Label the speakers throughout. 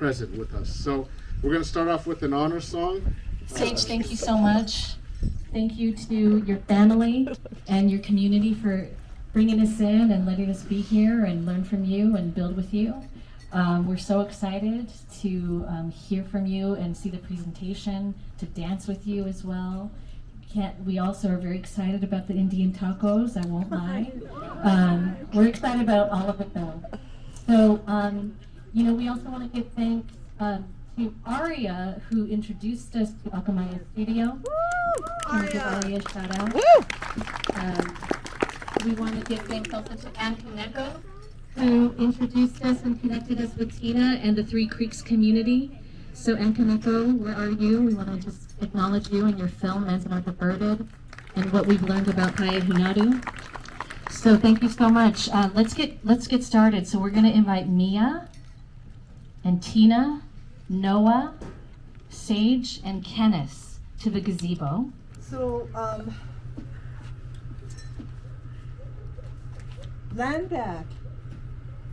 Speaker 1: present with us. So we're going to start off with an honor song.
Speaker 2: Sage, thank you so much. Thank you to your family and your community for bringing us in and letting us be here and learn from you and build with you. We're so excited to hear from you and see the presentation, to dance with you as well. We also are very excited about the Indian tacos, I won't lie. We're excited about all of it though. So, we also want to give thanks to Aria, who introduced us to AkaMya Studio. Can we give Aria a shout out? We want to give thanks also to AkaMya, who introduced us and connected us with Tina and the Three Creeks community. So AkaMya, where are you? We want to just acknowledge you and your film, Manzanar Pilgrimage, and what we've learned about Kaya Hunadu. So thank you so much. Let's get started. So we're going to invite Mia and Tina, Noah, Sage, and Kenneth to the gazebo.
Speaker 3: So, land back.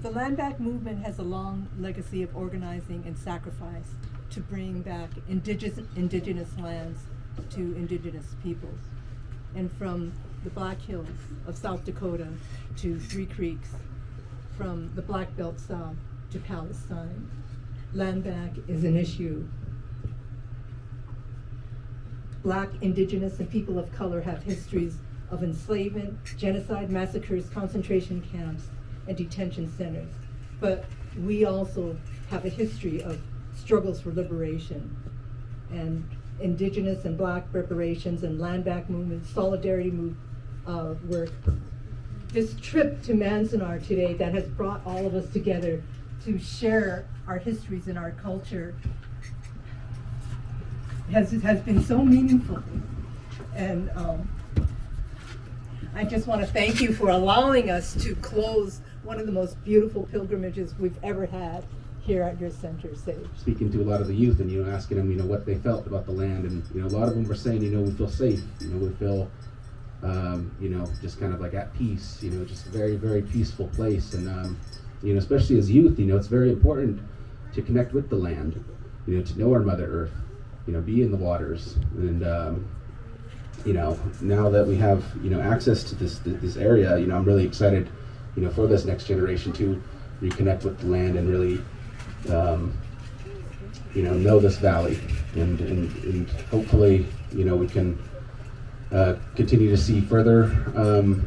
Speaker 3: The land back movement has a long legacy of organizing and sacrifice to bring back indigenous lands to indigenous peoples. And from the Black Hills of South Dakota to Three Creeks, from the Black Belt South to Palestine, land back is an issue. Black, indigenous, and people of color have histories of enslavement, genocide, massacres, concentration camps, and detention centers. But we also have a history of struggles for liberation and indigenous and black reparations and land back movements, solidarity work. This trip to Manzanar today that has brought all of us together to share our histories and our culture has been so meaningful. And I just want to thank you for allowing us to close one of the most beautiful pilgrimages we've ever had here at your center, Sage.
Speaker 4: Speaking to a lot of the youth and, asking them, what they felt about the land. And, a lot of them were saying, we feel safe, we feel, just kind of like at peace, just a very, very peaceful place. And, especially as youth, it's very important to connect with the land, to know our Mother Earth, be in the waters. And, now that we have, access to this area, I'm really excited, for this next generation to reconnect with the land and really, know this valley. And hopefully, we can continue to see further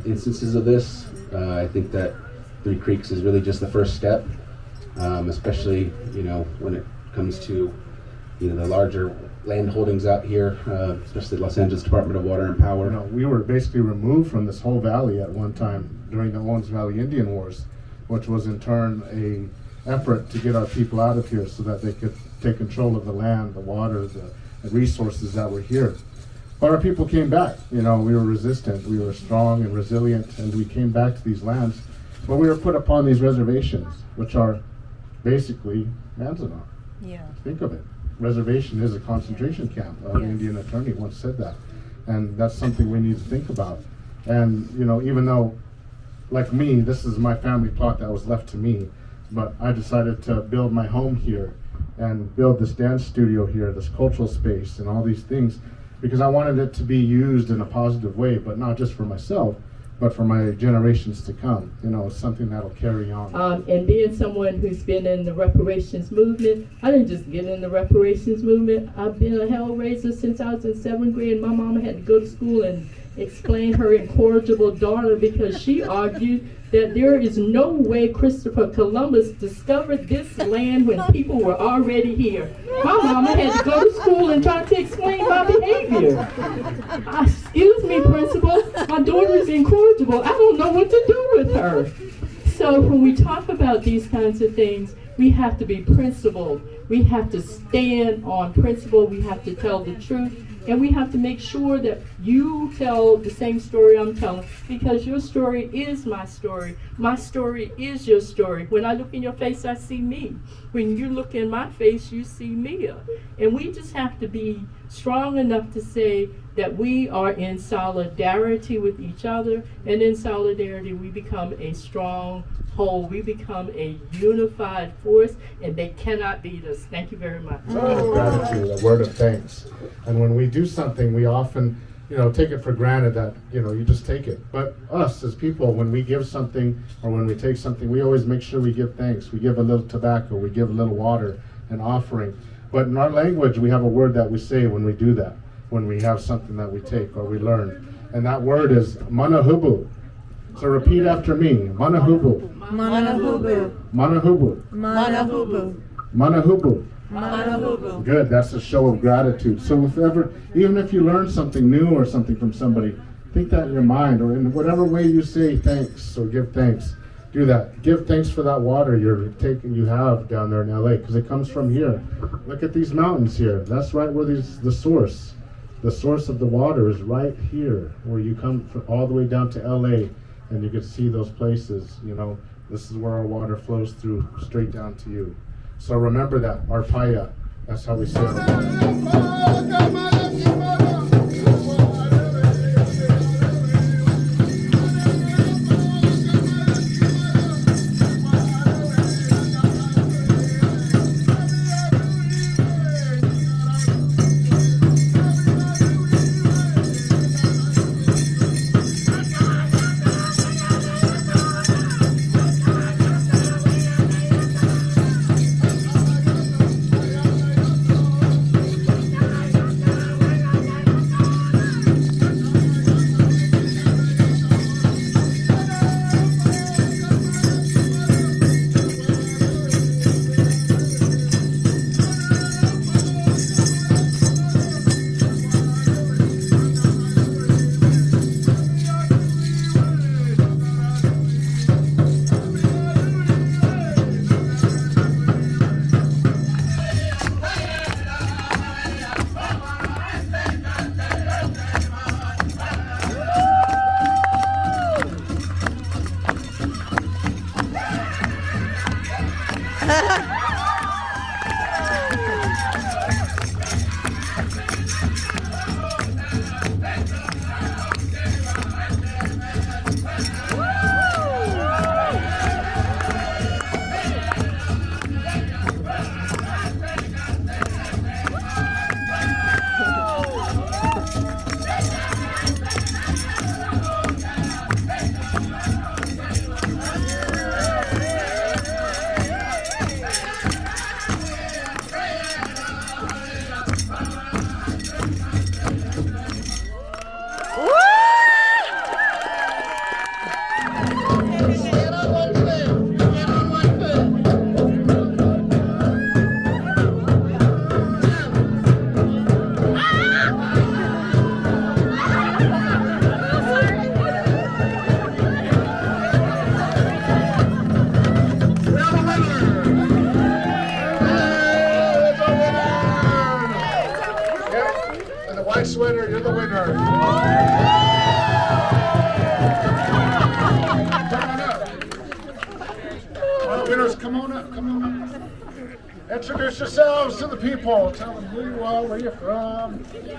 Speaker 4: instances of this. I think that Three Creeks is really just the first step, especially, when it comes to, the larger land holdings out here, especially the Los Angeles Department of Water and Power.
Speaker 1: We were basically removed from this whole valley at one time during the Owens Valley Indian Wars, which was in turn a effort to get our people out of here so that they could take control of the land, the water, the resources that were here. But our people came back. We were resistant, we were strong and resilient, and we came back to these lands. But we were put upon these reservations, which are basically Manzanar.
Speaker 3: Yeah.
Speaker 1: Think of it. Reservation is a concentration camp. An Indian attorney once said that. And that's something we need to think about. And, even though, like me, this is my family plot that was left to me, but I decided to build my home here and build this dance studio here, this cultural space and all these things, because I wanted it to be used in a positive way, but not just for myself, but for my generations to come. It's something that'll carry on.
Speaker 5: And being someone who's been in the reparations movement, I didn't just get in the reparations movement. I've been a hellraiser since I was in 7th grade. My mama had to go to school and explain her incorrigible daughter because she argued that there is no way Christopher Columbus discovered this land when people were already here. My mama had to go to school and try to explain my behavior. Excuse me, principal, my daughter is incorrigible. I don't know what to do with her. So when we talk about these kinds of things, we have to be principled. We have to stand on principle. We have to tell the truth. And we have to make sure that you tell the same story I'm telling, because your story is my story. My story is your story. When I look in your face, I see me. When you look in my face, you see Mia. And we just have to be strong enough to say that we are in solidarity with each other, and in solidarity we become a strong whole. We become a unified force, and they cannot beat us. Thank you very much.
Speaker 1: Gratitude, a word of thanks. And when we do something, we often, take it for granted that, you just take it. But us as people, when we give something or when we take something, we always make sure we give thanks. We give a little tobacco, we give a little water, an offering. But in our language, we have a word that we say when we do that, when we have something that we take or we learn. And that word is manahubu. So repeat after me. Manahubu.
Speaker 3: Manahubu.
Speaker 1: Manahubu.
Speaker 3: Manahubu.
Speaker 1: Manahubu.
Speaker 3: Manahubu.
Speaker 1: Good. That's a show of gratitude. So even if you learn something new or something from somebody, think that in your mind, or in whatever way you say thanks or give thanks. Do that. Give thanks for that water you have down there in LA, because it comes from here. Look at these mountains here. That's right where the source of the water is right here, where you come all the way down to LA, and you can see those places. This is where our water flows through straight down to you. So remember that, Arpaya. That's how we say it. Sweater, you're the winner. Come on up. All winners, come on up. Introduce yourselves to the people. Tell them who you are, where you're from.
Speaker 6: Thank you.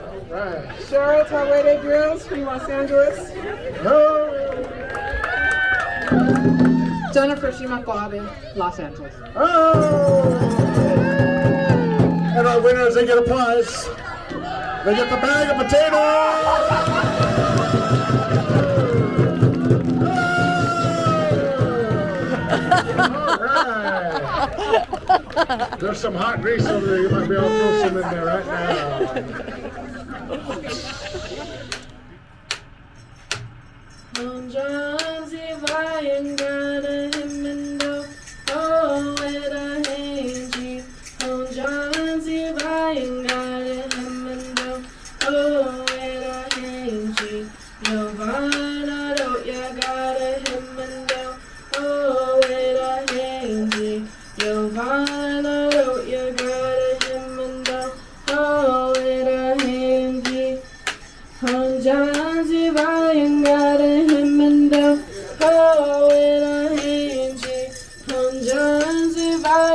Speaker 1: All right.
Speaker 6: Cheryl Tawede Grills from Los Angeles.
Speaker 1: Oh.
Speaker 6: Jennifer Shimakwade, Los Angeles.
Speaker 1: Oh. And our winners, they get a prize. They get the bag of potatoes. All right. There's some hot grease over there. You might be able to throw some in there right now.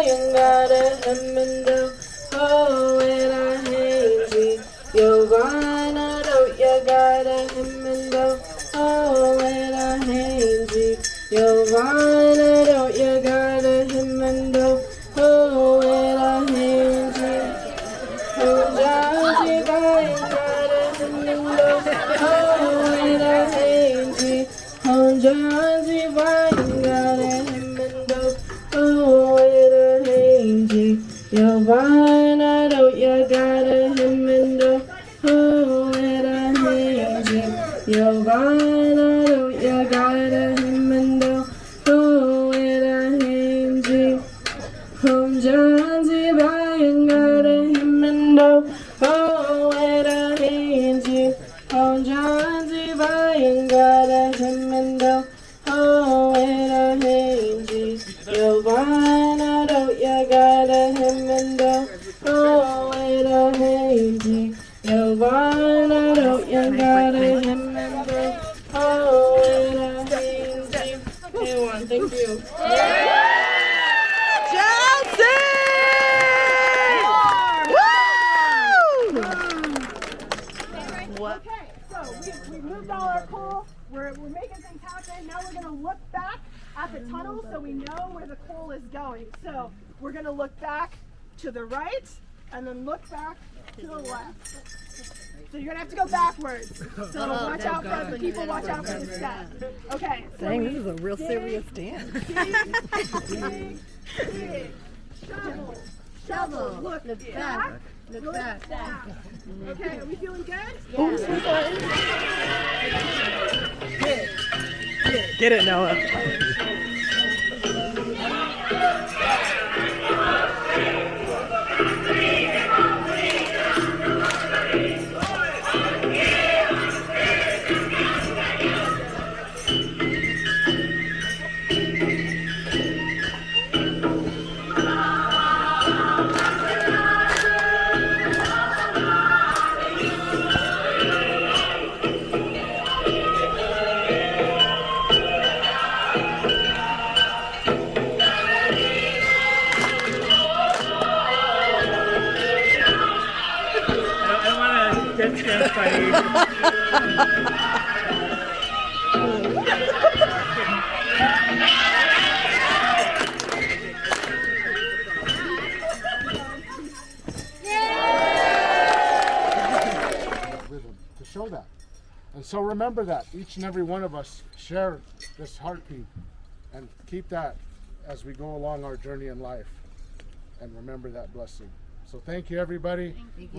Speaker 7: Vayangara Hemendo, Oh, Era Hanji, Yovana do Yagara Hemendo, Oh, Era Hanji, Yovana do Yagara Hemendo, Oh, Era Hanji, Honjaji Vayangara Hemendo, Oh, Era Hanji, Honjaji Vayangara Hemendo, Oh, Era Hanji, Yovana do Yagara Hemendo, Oh, Era Hanji, Yovana do Yagara Hemendo, Oh, Era Hanji, Honjaji Vayangara Hemendo, Oh, Era Hanji, Honjaji Vayangara Hemendo, Oh, Era Hanji, Yovana do Yagara Hemendo, Oh, Era Hanji, Yovana do Yagara Hemendo, Oh, Era Hanji. Everyone, thank you.
Speaker 6: Okay, so we moved all our coal. We're making things happen. Now we're going to look back at the tunnel so we know where the coal is going. So we're going to look back to the right and then look back to the left. So you're going to have to go backwards. So watch out for the people, watch out for the step. Okay. So
Speaker 8: Dang, this is a real serious dance.
Speaker 6: dig. Shovel. Look back. Look back. Okay, are we feeling good?
Speaker 8: Get it, Noah.
Speaker 1: Rhythm to show that. And so remember that each and every one of us share this heartbeat and keep that as we go along our journey in life. And remember that blessing. So thank you, everybody.
Speaker 8: Thank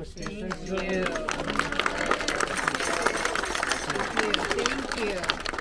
Speaker 8: you.